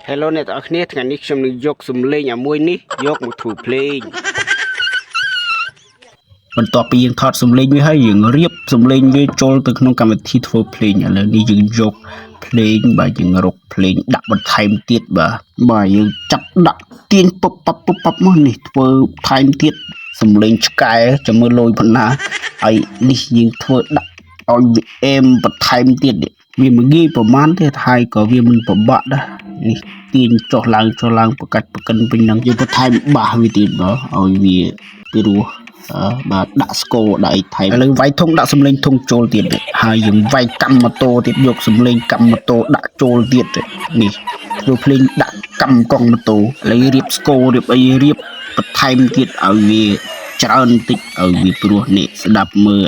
Hello អ្នកទាំងអស់គ្នាថ្ងៃនេះខ្ញុំនឹងយកសំឡេងអាមួយនេះយកមកធ្វើភ្លេងបន្ទាប់ពីយើងថតសំឡេងវាហើយយើងរៀបសំឡេងវាចូលទៅក្នុងកម្មវិធីធ្វើភ្លេងឥឡូវនេះយើងយកភ្លេងបាទយើងរកភ្លេងដាក់បន្ថែមទៀតបាទយើងចាប់ដាក់ទាញពុបប៉ាប់មកនេះធ្វើថែមទៀតសំឡេងឆ្កែចាំមើលលយប៉ុណ្ណាហើយនេះយើងធ្វើដាក់ឲ្យវាអេមបន្ថែមទៀតវាមិនងាយប្រហែលទេហើយក៏វាមិនពិបាកដែរនេះទាញចុះឡើងប្រកាច់ប្រកិនពេញហ្នឹងយើងបន្ថែមបាសវាទៀតបាទឲ្យវាពីរោះបាទដាក់ស្គរដាក់អីថែមឥឡូវវាយធុងដាក់សំឡេងធុងចូលទៀតហើយយើងវាយកម្មម៉ូតូទៀតយកសំឡេងកម្មម៉ូតូដាក់ចូលទៀតនេះធ្វើភ្លេងដាក់កម្មកង់ម៉ូតូឥឡូវរៀបស្គររៀបអីរៀបបន្ថែមទៀតឲ្យវាច្រើនបន្តិចឲ្យវាព្រោះនេះស្ដាប់មើល